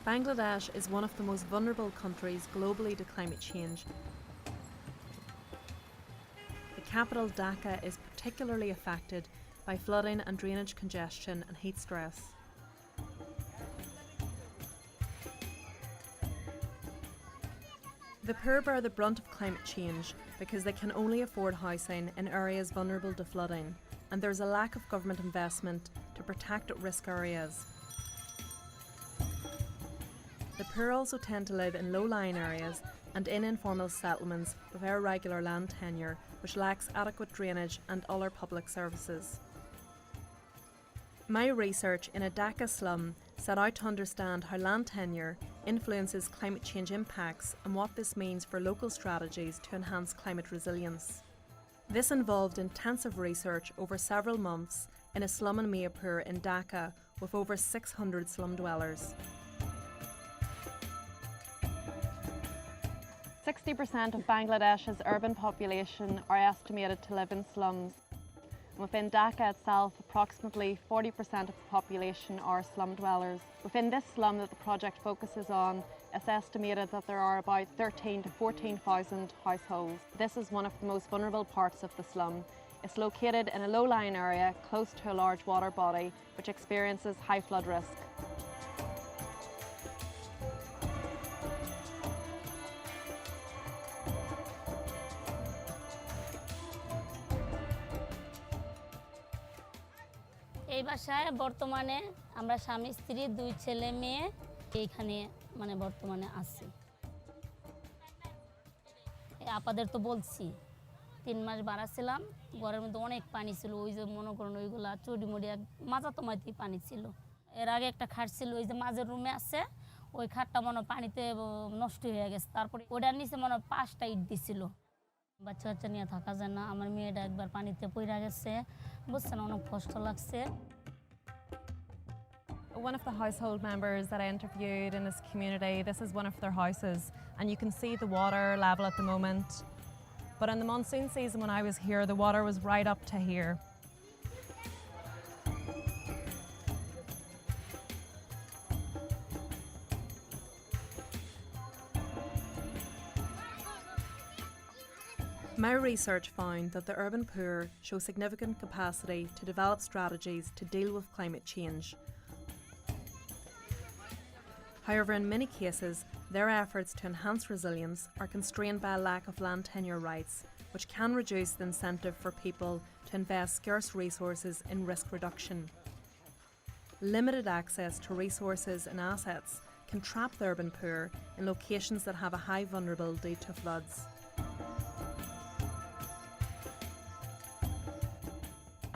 Bangladesh is one of the most vulnerable countries globally to climate change. The capital Dhaka is particularly affected by flooding and drainage congestion and heat stress. The poor bear the brunt of climate change because they can only afford housing in areas vulnerable to flooding, and there's a lack of government investment to protect at-risk areas. The poor also tend to live in low-lying areas and in informal settlements with irregular land tenure, which lacks adequate drainage and other public services. My research in a Dhaka slum set out to understand how land tenure influences climate change impacts and what this means for local strategies to enhance climate resilience. This involved intensive research over several months in a slum in Mayapur in Dhaka with over 600 slum dwellers. 60% of Bangladesh's urban population are estimated to live in slums. Within Dhaka itself, approximately 40% of the population are slum dwellers. Within this slum that the project focuses on, it's estimated that there are about 13,000 to 14,000 households. This is one of the most vulnerable parts of the slum. It's located in a low-lying area close to a large water body which experiences high flood risk. এই বাসায় বর্তমানে আমরা স্বামী স্ত্রী দুই ছেলে মেয়ে এইখানে বর্তমানে আছি। আপাদের তো বলছি 3 মাস বাড়া ছিলাম, ঘরের মধ্যে অনেক পানি ছিল, ওই যে মনে করুন ওইগুলা চড়ি মড়ি মাজা তোমাইতে পানি ছিল। এর আগে একটা খাট ছিল ওই যে মাঝের রুমে আছে, ওই খাটটা পানিতে নষ্ট হয়ে গেছে, তারপরে ওটার নিচে 5টা ইট দিছিল। বাচ্চা কাচ্চা নিয়ে থাকা যায় না, আমার মেয়েটা একবার পানিতে পড়ে গেছে, বুঝছেন, অনেক কষ্ট লাগছে। One of the household members that I interviewed in this community, this is one of their houses, and you can see the water level at the moment. But in the monsoon season when I was here, the water was right up to here. My research found that the urban poor show significant capacity to develop strategies to deal with climate change. However, in many cases, their efforts to enhance resilience are constrained by a lack of land tenure rights, which can reduce the incentive for people to invest scarce resources in risk reduction. Limited access to resources and assets can trap the urban poor in locations that have a high vulnerability to floods.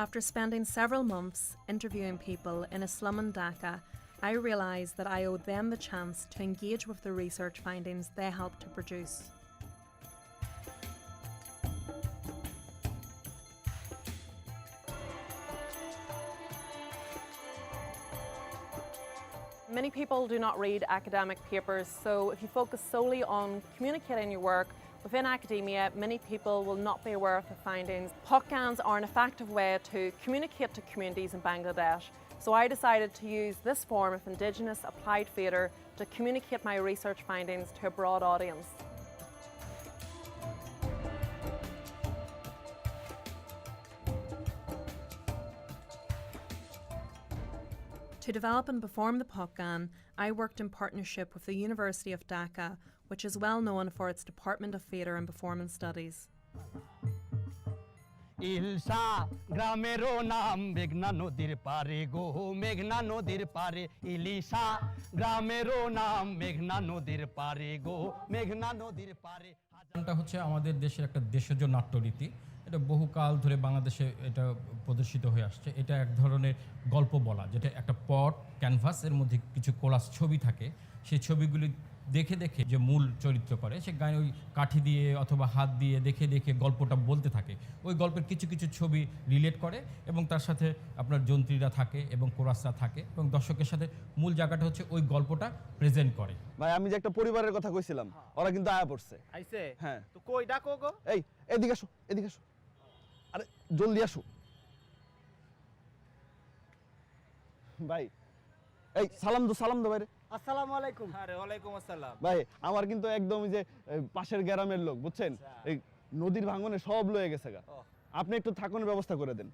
After spending several months interviewing people in a slum in Dhaka, I realised that I owed them the chance to engage with the research findings they helped to produce. Many people do not read academic papers, so if you focus solely on communicating your work within academia, many people will not be aware of the findings. Pot Gans are an effective way to communicate to communities in Bangladesh, so I decided to use this form of Indigenous applied theatre to communicate my research findings to a broad audience. To develop and perform the Pot Gan, I worked in partnership with the University of Dhaka, which is well known for its Department of Theatre and Performance Studies. ইলসা গ্রামেরও নাম মেঘনা নদীর পারে গো, মেঘনা নদীর পারে, ইলিশা গ্রামেরও নাম মেঘনা নদীর পারে গো, মেঘনা নদীর পারে। এটা হচ্ছে আমাদের দেশের একটা দেশজ নাট্যরীতি, এটা বহুকাল ধরে বাংলাদেশে এটা প্রদর্শিত হয়ে আসছে। এটা এক ধরনের গল্প বলা, যেটা একটা পট ক্যানভাসের মধ্যে কিছু কোলাস ছবি থাকে, সেই ছবিগুলি দেখে দেখে যে মূল চরিত্র করে সে গায়ে ওই কাঠি দিয়ে অথবা হাত দিয়ে দেখে দেখে গল্পটা বলতে থাকে। ওই গল্পের কিছু কিছু ছবি রিলেট করে এবং তার সাথে আপনার যন্ত্রীরা থাকে এবং কোরাসরা থাকে এবং দর্শকের সাথে মূল জায়গাটা হচ্ছে ওই গল্পটা প্রেজেন্ট করে। ভাই আমি যে একটা পরিবারের কথা কইছিলাম, ওরা কিন্তু আয়া পড়ছে। আইছে? হ্যাঁ। তো কই ডাকো গো? এই এদিকে আসো, এদিকে আসো, আরে জলদি আসো ভাই। এই সালাম দো, সালাম দো বাইরে। আসসালামু আলাইকুম। আরে ওয়ালাইকুম আসসালাম। ভাই আমার কিন্তু একদম এই যে পাশের গ্রামের লোক বুঝছেন, এই নদীর ভাঙনে সব লয়ে গেছে গা। আপনি একটু থাকানোর ব্যবস্থা করে দেন।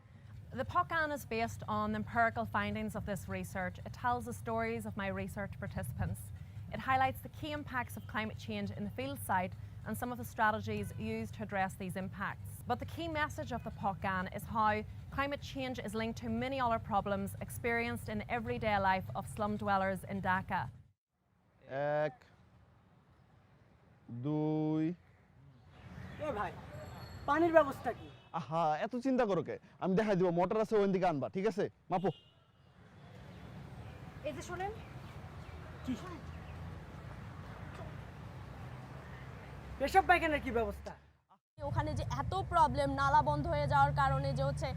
The Pot Gan is based on the empirical findings of this research. It tells the stories of my research participants. It highlights the key impacts of climate change in the field site and some of the strategies used to address these impacts. But the key message of the Pot Gan is how climate change is linked to many other problems experienced in everyday life of slum dwellers in Dhaka. 1 2 এ ভাই, পানির ব্যবস্থা কি? আহা এত চিন্তা করো কে, আমি দেখাই দিব, মোটর আছে ওই দিকে আনবা, ঠিক আছে? মাপো। এই যে শুনেন, কি পেশাব পায়খানার কি ব্যবস্থা? ওখানে যে এত প্রবলেম, নালা বন্ধ হয়ে যাওয়ার কারণে যে হচ্ছে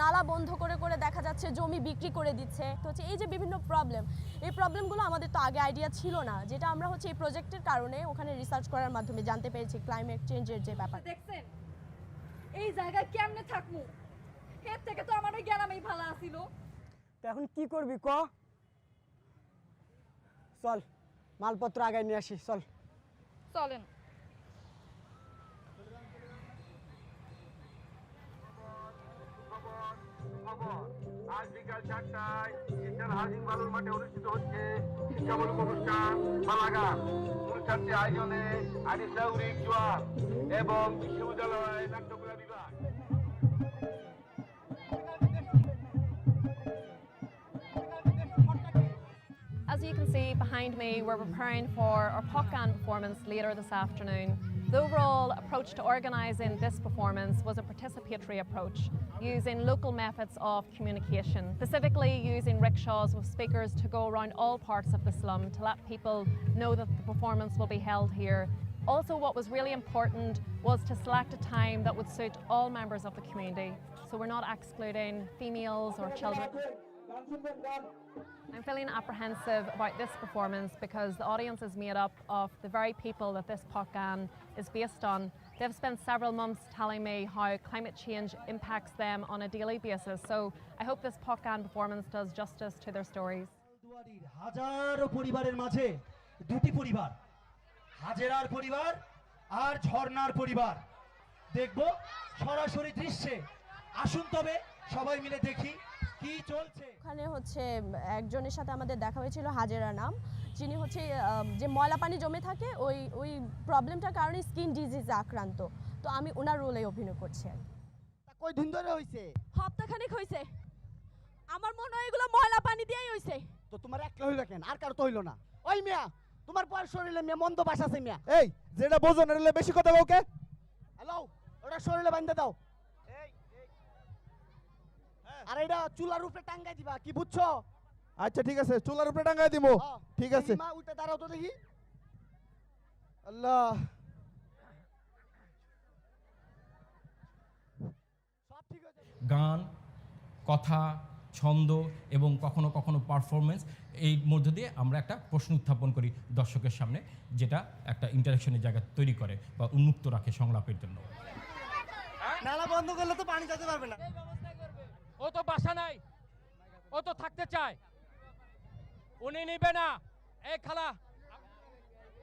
নালা বন্ধ করে করে দেখা যাচ্ছে জমি বিক্রি করে দিচ্ছে, তো হচ্ছে এই যে বিভিন্ন প্রবলেম, এই প্রবলেমগুলো আমাদের তো আগে আইডিয়া ছিল না, যেটা আমরা হচ্ছে এই প্রজেক্টের কারণে ওখানে রিসার্চ করার মাধ্যমে জানতে পেরেছি ক্লাইমেট চেঞ্জের যে ব্যাপার। দেখছেন এই জায়গায় কেমনে থাকমু, এর থেকে তো আমার ওই গ্রামেই ভালো আছিল। তো এখন কি করবি ক? চল মালপত্র আগায় নিয়ে আসি, চল। চলেন। আজ বিকাল 4টায় ইন্টার হাউজিং বালুর মাঠে অনুষ্ঠিত হচ্ছে শিক্ষামূলক অনুষ্ঠান বালাগান। অনুষ্ঠানটি আয়োজনে আনিসা উরিক জোয়ান এবং বিশ্ববিদ্যালয় নাট্যকলা বিভাগ। As you can see behind me, we're preparing for our Pot Gan performance later this afternoon. The overall approach to organising this performance was a participatory approach, using local methods of communication, specifically using rickshaws with speakers to go around all parts of the slum to let people know that the performance will be held here. Also, what was really important was to select a time that would suit all members of the community, so we're not excluding females or children. I'm feeling apprehensive about this performance because the audience is made up of the very people that this Pot Gan is based on. They've spent several months telling me how climate change impacts them on a daily basis, so I hope this Pot Gan performance does justice to their stories. হাজারো পরিবারের মাঝে দুটি পরিবার, হাজেরার পরিবার আর ঝর্ণার পরিবার, দেখব সরাসরি দৃশ্যে। আসুন তবে সবাই মিলে দেখি কি চলছে। ওখানে হচ্ছে একজনের সাথে আমাদের দেখা হয়েছিল, হাজেরা নাম, যিনি হচ্ছে যে ময়লা পানি জমে থাকে ওই প্রবলেমটার কারণে স্কিন ডিজিজে আক্রান্ত, তো আমি ওনার রোলে অভিনয় করছি। কই দিন ধরে হইছে? সপ্তাহখানেক হয়েছে। আমার মনে হয় এগুলো ময়লা পানি দিয়েই হয়েছে। তো তোমার একলা হইল কেন, আর কারো তো হইল না? ওই মিয়া, তোমার পর শরীরে মিয়া মন্দ বাস আছে মিয়া। এই যেটা বোঝো না রে, বেশি কথা বউকে। হ্যালো, ওটা শরীরে বাঁধতে দাও। আর এটা চুলার উপরে টাঙ্গাই দিবা, কি বুঝছো? আচ্ছা ঠিক আছে, চুলার উপরে টাঙ্গাই দিব, ঠিক আছে। মা উল্টে দাঁড়াও তো দেখি। আল্লাহ, সব ঠিক হয়ে যাবে। গান, কথা, ছন্দ এবং কখনো কখনো পারফরমেন্স, এই মধ্য দিয়ে আমরা একটা প্রশ্ন উত্থাপন করি দর্শকের সামনে, যেটা একটা ইন্টারেকশনের জায়গা তৈরি করে বা উন্মুক্ত রাখে সংলাপের জন্য। নালা বন্ধ করলে তো পানি যেতে পারবে না। ও তো বাসা নাই, ও তো থাকতে চায়, উনি নিবে না। এই খালা,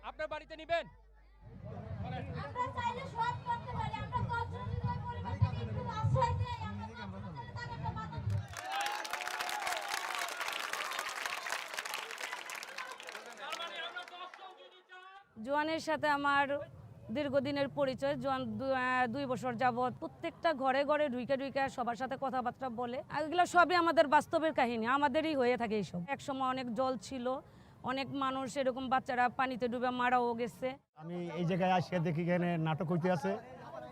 আপনার বাড়িতে নিবেন? আমরা চাইলে সব করতে পারি, আমরা কর্মনির্বাহী পরিবারটাকে একটু আশ্রয় দেই, আমরা তাদেরকে মাদক দিই। জোয়ানের সাথে আমার দীর্ঘদিনের পরিচয়। জোয়ান 2 বছর যাবৎ প্রত্যেকটা ঘরে ঘরে ঢুইকা ঢুইকা সবার সাথে কথাবার্তা বলে। এগুলো সবই আমাদের বাস্তবের কাহিনী, আমাদেরই হয়ে থাকে এইসব। একসময় অনেক জল ছিল, অনেক মানুষ এরকম বাচ্চারা পানিতে ডুবে মারাও গেছে। আমি এই জায়গায় আসে দেখি এখানে নাটক হইতে আছে।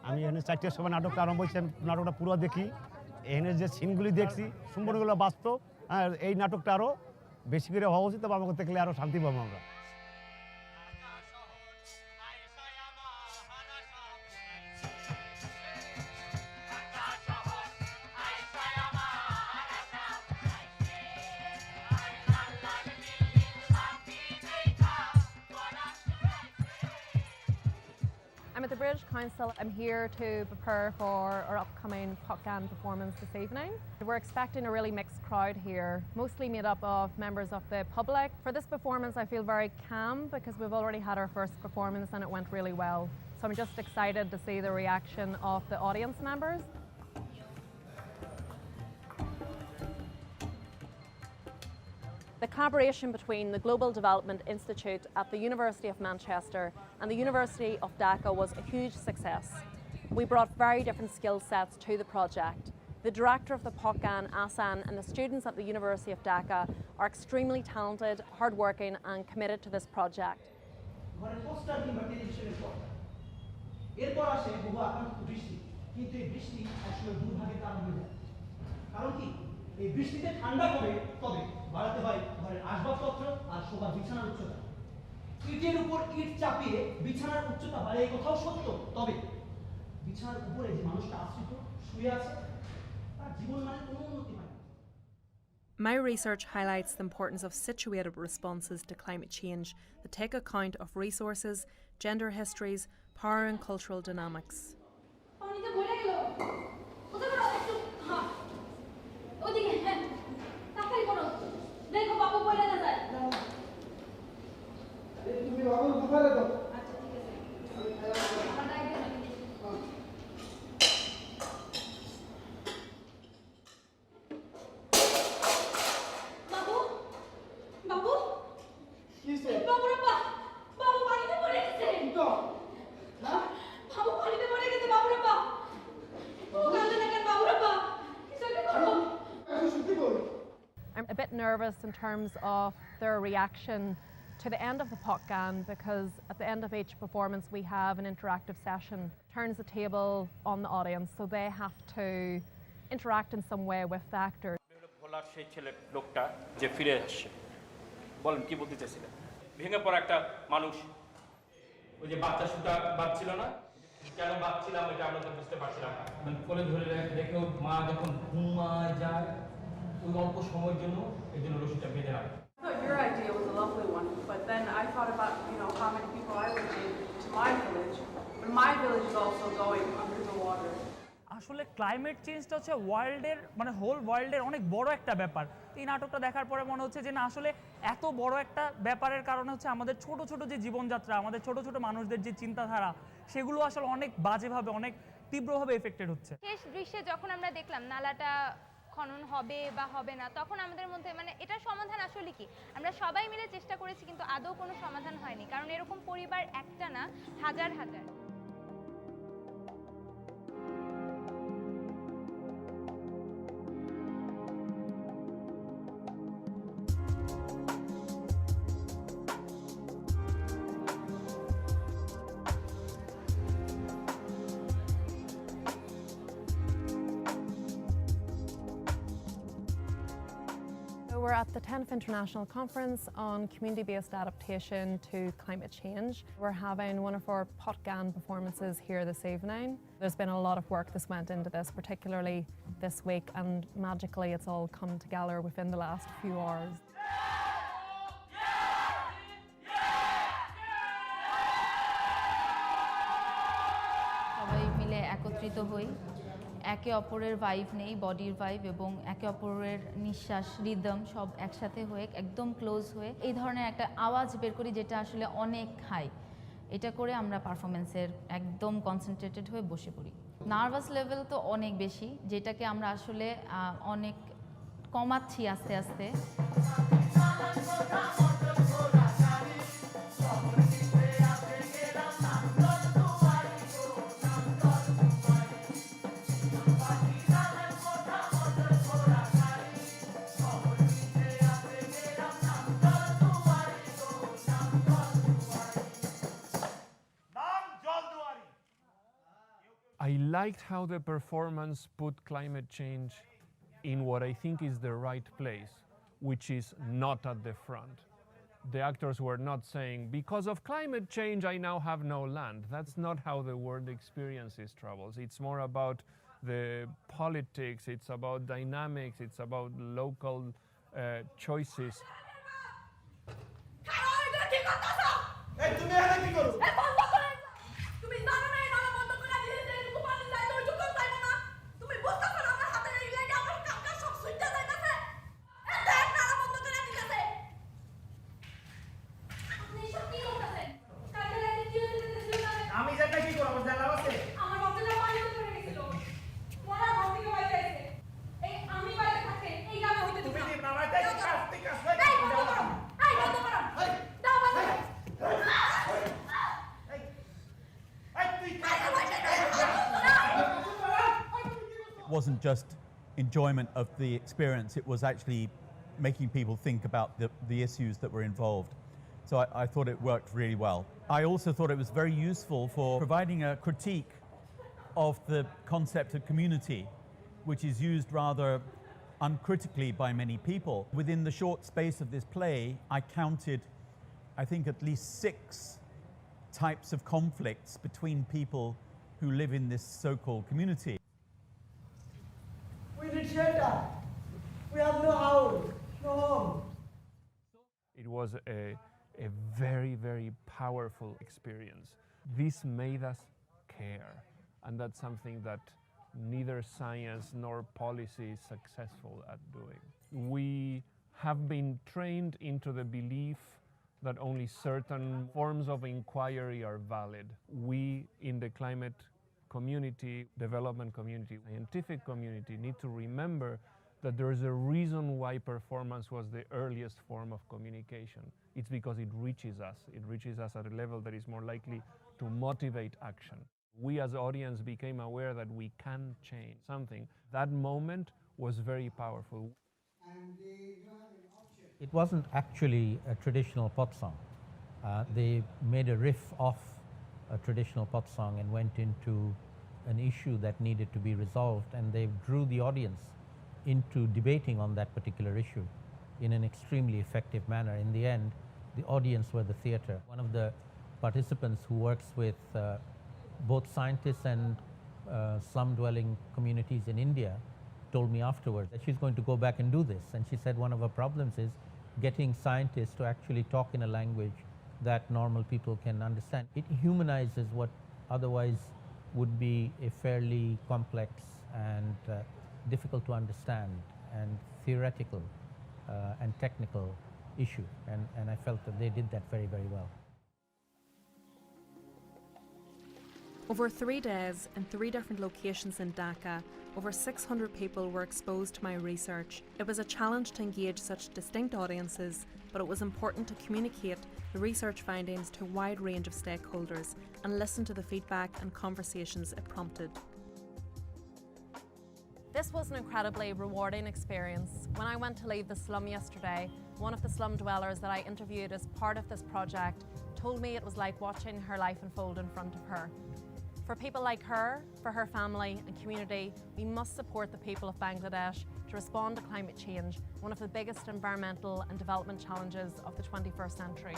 আমি এখানে 4টার সময় নাটকটা আরম্ভ হয়েছে, নাটকটা পুরো দেখি। এখানে যে সিনগুলি দেখছি সম্পূর্ণগুলো বাস্তব। আর এই নাটকটা আরও বেশি করে হওয়া উচিত, তবে আমাকে দেখলে আরও শান্তি পাবো আমরা। I'm at the British Council. I'm here to prepare for our upcoming Pot Gan performance this evening. We're expecting a really mixed crowd here, mostly made up of members of the public. For this performance I feel very calm because we've already had our first performance and it went really well. So I'm just excited to see the reaction of the audience members. The collaboration between the Global Development Institute at the University of Manchester and the University of Dhaka was a huge success. We brought very different skill sets to the project. The director of the Pot Gan, Asan, and the students at the University of Dhaka are extremely talented, hardworking and committed to this project. এই বৃষ্টিতে ঠান্ডা হবে তবে বাড়াতে হয় ঘরের আসবাবপত্র আর শোবার বিছানার উচ্চতা ইটের উপর ইট চাপিয়ে বিছানার উচ্চতা বাড়ে এই কথাও সত্য তবে বিছানার উপরে যে মানুষটা আশ্রিত শুয়ে আছে তার জীবন মানে কোনো উন্নতি হয় না My research highlights the importance of situated responses to climate change that take account of resources, gender histories, power and cultural dynamics. I'm a bit nervous in terms of their reaction to the end of the Pot Gan because at the end of each performance we have an interactive session. Turns the table on the audience so they have to interact in some way with the actors. ভোলার সেই ছেলে লোকটা যে ফিরে আসছে বলেন কি বলতে চাইছিলেন ভেঙে পড়া একটা মানুষ ওই যে বাচ্চা সুতা বাচ্ছিল না কেন বাচ্ছিলাম এটা আমরা তো বুঝতে পারছিলাম না কোলে ধরে রেখেও মা যখন ঘুমায় যায় ওই অল্প সময়ের জন্য এই জন্য রশিটা বেঁধে রাখে Your idea was a lovely one, but then I thought about, how many people I would take to my village. But my village is also going under the water. আসলে ক্লাইমেট চেঞ্জটা হচ্ছে ওয়ার্ল্ডের মানে হোল ওয়ার্ল্ডের অনেক বড় একটা ব্যাপার। এই নাটকটা দেখার পরে মনে হচ্ছে যে না আসলে এত বড় একটা ব্যাপারের কারণে হচ্ছে আমাদের ছোট ছোট যে জীবনযাত্রা, আমাদের ছোট ছোট মানুষদের যে চিন্তাধারা সেগুলো আসলে অনেক বাজেভাবে অনেক তীব্রভাবে এফেক্টেড হচ্ছে। শেষ দৃশ্যে যখন আমরা দেখলাম নালাটা খনন হবে বা হবে না তখন আমাদের মধ্যে মানে এটার সমাধান আসলে কি আমরা সবাই মিলে চেষ্টা করেছি কিন্তু আদৌ কোনো সমাধান হয়নি কারণ এরকম পরিবার একটা না হাজার হাজার We're at the 10th International Conference on Community-Based Adaptation to Climate Change. We're having one of our Pot Gan performances here this evening. There's been a lot of work that's went into this, particularly this week, and magically it's all come together within the last few hours. সবাই মিলে একত্রিত হই একে অপরের vibe নেই বডির vibe এবং একে অপরের নিঃশ্বাস রিদম সব একসাথে হয়ে একদম ক্লোজ হয়ে এই ধরনের একটা আওয়াজ বের করি যেটা আসলে অনেক হাই এটা করে আমরা পারফরমেন্সের একদম কনসেন্ট্রেটেড হয়ে বসে পড়ি নার্ভাস লেভেল তো অনেক বেশি যেটাকে আমরা আসলে অনেক কমাচ্ছি আস্তে আস্তে I liked how the performance put climate change in what I think is the right place, which is not at the front. The actors were not saying, because of climate change, I now have no land. That's not how the world experiences troubles. It's more about the politics, it's about dynamics, it's about local choices. তুমি জানো না এই নালা বন্ধ just enjoyment of the experience, it was actually making people think about the issues that were involved. So I thought it worked really well. I also thought it was very useful for providing a critique of the concept of community, which is used rather uncritically by many people. Within the short space of this play, I counted, I think, at least 6 types of conflicts between people who live in this so-called community. We need shelter. We have no house, no home. It was a very, very powerful experience. This made us care, and that's something that neither science nor policy is successful at doing. We have been trained into the belief that only certain forms of inquiry are valid. We in the climate community, development community, scientific community need to remember that there is a reason why performance was the earliest form of communication. It's because it reaches us. It reaches us at a level that is more likely to motivate action. We as audience became aware that we can change something. That moment was very powerful. It wasn't actually a traditional pop song. They made a riff off a traditional pop song and went into an issue that needed to be resolved, and they drew the audience into debating on that particular issue in an extremely effective manner. In the end, the audience were the theater. One of the participants who works with both scientists and slum-dwelling communities in India told me afterwards that she's going to go back and do this. And she said one of her problems is getting scientists to actually talk in a language that normal people can understand. It humanizes what otherwise would be a fairly complex and difficult to understand and theoretical and technical issue. And I felt that they did that very, very well. Over 3 days, in 3 different locations in Dhaka, over 600 people were exposed to my research. It was a challenge to engage such distinct audiences, but it was important to communicate the research findings to a wide range of stakeholders and listen to the feedback and conversations it prompted. This was an incredibly rewarding experience. When I went to leave the slum yesterday, one of the slum dwellers that I interviewed as part of this project told me it was like watching her life unfold in front of her. For people like her, for her family and community, we must support the people of Bangladesh to respond to climate change, one of the biggest environmental and development challenges of the 21st century.